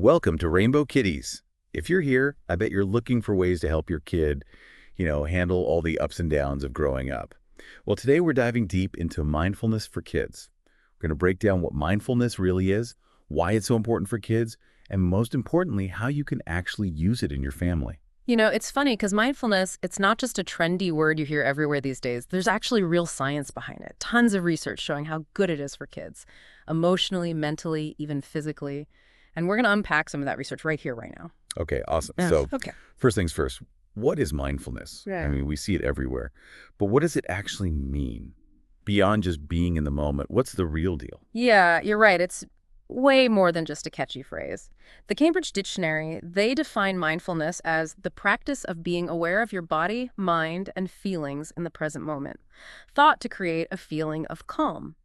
Welcome to Rainbow Kitties. If you're here, I bet you're looking for ways to help your kid, handle all the ups and downs of growing up. Well, today we're diving deep into mindfulness for kids. We're going to break down what mindfulness really is, why it's so important for kids, and most importantly, how you can actually use it in your family. It's funny because mindfulness, it's not just a trendy word you hear everywhere these days. There's actually real science behind it. Tons of research showing how good it is for kids, emotionally, mentally, even physically. And we're going to unpack some of that research right here, right now. Okay, awesome. Yeah. So Okay. first things first, what is mindfulness? Yeah. I mean, we see it everywhere. But what does it actually mean? Beyond just being in the moment, what's the real deal? Yeah, you're right. It's way more than just a catchy phrase. The Cambridge Dictionary, they define mindfulness as the practice of being aware of your body, mind, and feelings in the present moment, thought to create a feeling of calm.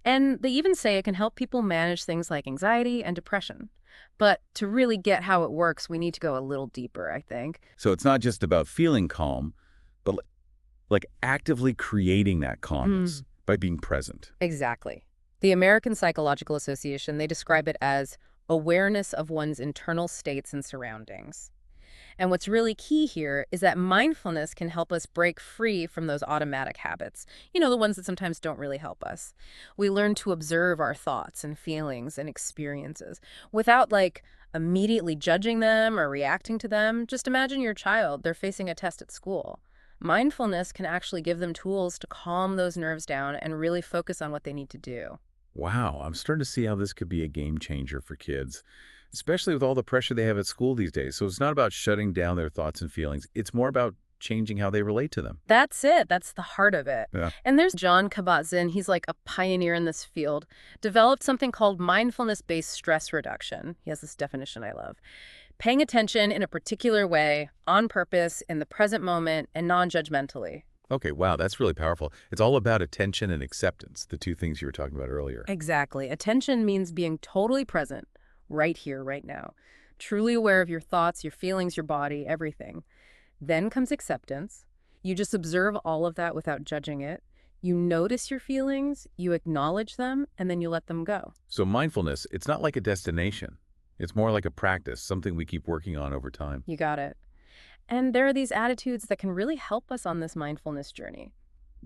And they even say it can help people manage things like anxiety and depression. But to really get how it works, we need to go a little deeper, I think. So it's not just about feeling calm, but like actively creating that calmness by being present. Exactly. The American Psychological Association, they describe it as awareness of one's internal states and surroundings. And what's really key here is that mindfulness can help us break free from those automatic habits, the ones that sometimes don't really help us. We learn to observe our thoughts and feelings and experiences without, immediately judging them or reacting to them. Just imagine your child, they're facing a test at school. Mindfulness can actually give them tools to calm those nerves down and really focus on what they need to do. Wow, I'm starting to see how this could be a game changer for kids, especially with all the pressure they have at school these days. So it's not about shutting down their thoughts and feelings. It's more about changing how they relate to them. That's it. That's the heart of it. Yeah. And there's John Kabat-Zinn. He's like a pioneer in this field. Developed something called mindfulness-based stress reduction. He has this definition I love. Paying attention in a particular way, on purpose, in the present moment, and non-judgmentally. Okay, wow, that's really powerful. It's all about attention and acceptance, the two things you were talking about earlier. Exactly. Attention means being totally present, right here, right now. Truly aware of your thoughts, your feelings, your body, everything. Then comes acceptance. You just observe all of that without judging it. You notice your feelings, you acknowledge them, and then you let them go. So mindfulness, it's not like a destination. It's more like a practice, something we keep working on over time. You got it. And there are these attitudes that can really help us on this mindfulness journey.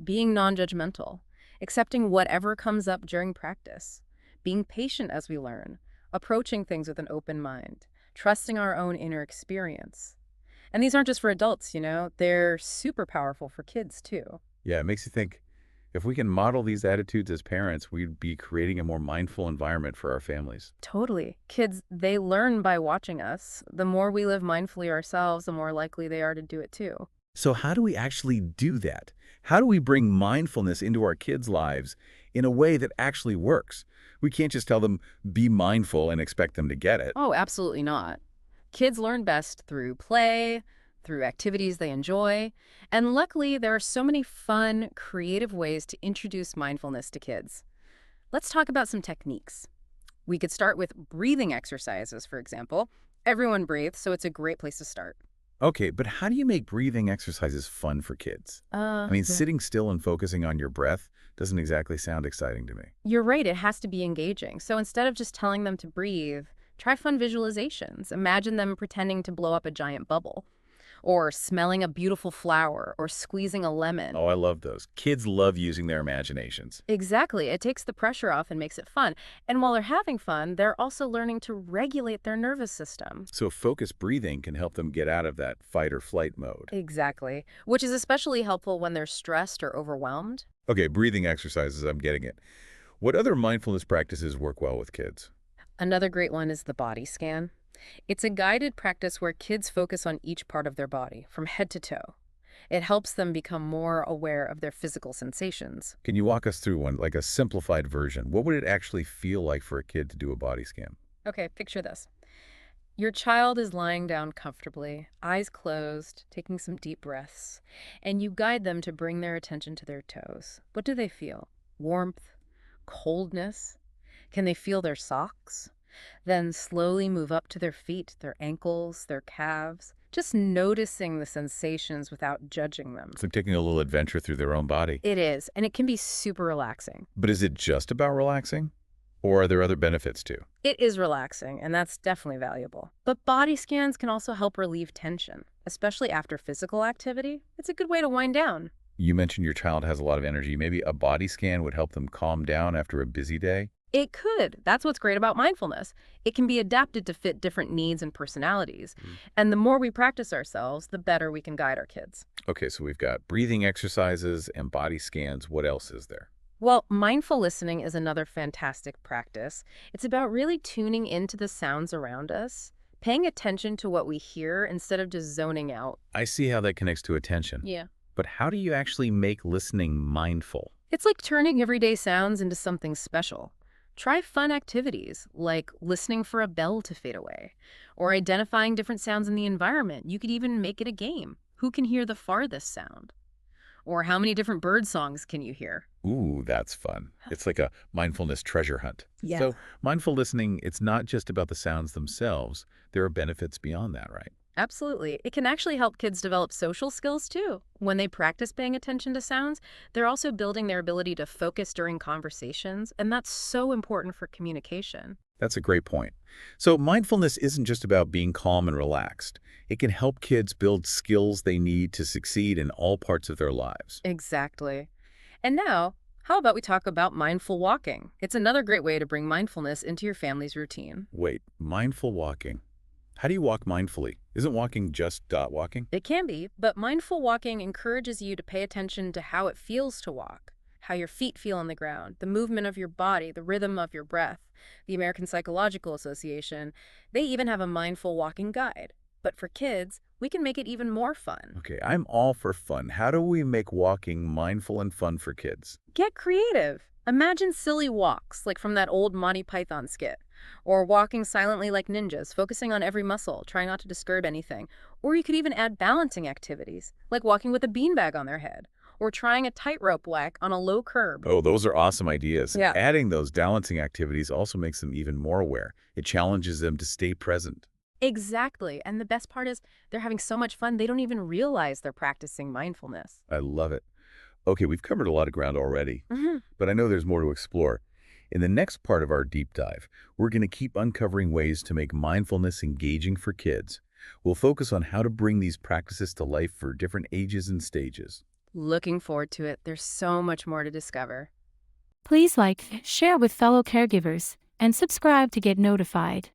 Being non-judgmental, accepting whatever comes up during practice, being patient as we learn, approaching things with an open mind, trusting our own inner experience. And these aren't just for adults, they're super powerful for kids too. Yeah, it makes you think, if we can model these attitudes as parents, we'd be creating a more mindful environment for our families. Totally. Kids, they learn by watching us. The more we live mindfully ourselves, the more likely they are to do it too. So how do we actually do that? How do we bring mindfulness into our kids' lives in a way that actually works? We can't just tell them, be mindful and expect them to get it. Oh, absolutely not. Kids learn best through play, through activities they enjoy, and luckily there are so many fun, creative ways to introduce mindfulness to kids. Let's talk about some techniques. We could start with breathing exercises, for example. Everyone breathes, so it's a great place to start. Okay, but how do you make breathing exercises fun for kids? I mean, sitting still and focusing on your breath doesn't exactly sound exciting to me. You're right, it has to be engaging. So instead of just telling them to breathe, try fun visualizations. Imagine them pretending to blow up a giant bubble, or smelling a beautiful flower, or squeezing a lemon. Oh, I love those. Kids love using their imaginations. Exactly. It takes the pressure off and makes it fun. And while they're having fun, they're also learning to regulate their nervous system. So focused breathing can help them get out of that fight or flight mode. Exactly. Which is especially helpful when they're stressed or overwhelmed. Okay, breathing exercises, I'm getting it. What other mindfulness practices work well with kids? Another great one is the body scan. It's a guided practice where kids focus on each part of their body, from head to toe. It helps them become more aware of their physical sensations. Can you walk us through one, like a simplified version? What would it actually feel like for a kid to do a body scan? Okay, picture this. Your child is lying down comfortably, eyes closed, taking some deep breaths, and you guide them to bring their attention to their toes. What do they feel? Warmth? Coldness? Can they feel their socks? Then slowly move up to their feet, their ankles, their calves, just noticing the sensations without judging them. It's like taking a little adventure through their own body. It is, and it can be super relaxing. But is it just about relaxing? Or are there other benefits too? It is relaxing, and that's definitely valuable. But body scans can also help relieve tension, especially after physical activity. It's a good way to wind down. You mentioned your child has a lot of energy. Maybe a body scan would help them calm down after a busy day? It could. That's what's great about mindfulness. It can be adapted to fit different needs and personalities. Mm. And the more we practice ourselves, the better we can guide our kids. Okay, so we've got breathing exercises and body scans. What else is there? Well, mindful listening is another fantastic practice. It's about really tuning into the sounds around us, paying attention to what we hear instead of just zoning out. I see how that connects to attention. Yeah. But how do you actually make listening mindful? It's like turning everyday sounds into something special. Try fun activities like listening for a bell to fade away or identifying different sounds in the environment. You could even make it a game. Who can hear the farthest sound? Or how many different bird songs can you hear? Ooh, that's fun. It's like a mindfulness treasure hunt. Yeah. So mindful listening, it's not just about the sounds themselves. There are benefits beyond that, right? Absolutely. It can actually help kids develop social skills too. When they practice paying attention to sounds, they're also building their ability to focus during conversations, and that's so important for communication. That's a great point. So mindfulness isn't just about being calm and relaxed. It can help kids build skills they need to succeed in all parts of their lives. Exactly. And now, how about we talk about mindful walking? It's another great way to bring mindfulness into your family's routine. Wait, mindful walking. How do you walk mindfully? Isn't walking just dot walking? It can be, but mindful walking encourages you to pay attention to how it feels to walk, how your feet feel on the ground, the movement of your body, the rhythm of your breath. The American Psychological Association, they even have a mindful walking guide. But for kids, we can make it even more fun. Okay, I'm all for fun. How do we make walking mindful and fun for kids? Get creative. Imagine silly walks, like from that old Monty Python skit, or walking silently like ninjas, focusing on every muscle, trying not to disturb anything. Or you could even add balancing activities, like walking with a beanbag on their head, or trying a tightrope walk on a low curb. Oh, those are awesome ideas. Yeah. Adding those balancing activities also makes them even more aware. It challenges them to stay present. Exactly. And the best part is they're having so much fun, they don't even realize they're practicing mindfulness. I love it. Okay, we've covered a lot of ground already, Hmm. but I know there's more to explore. In the next part of our deep dive, we're going to keep uncovering ways to make mindfulness engaging for kids. We'll focus on how to bring these practices to life for different ages and stages. Looking forward to it. There's so much more to discover. Please like, share with fellow caregivers, and subscribe to get notified.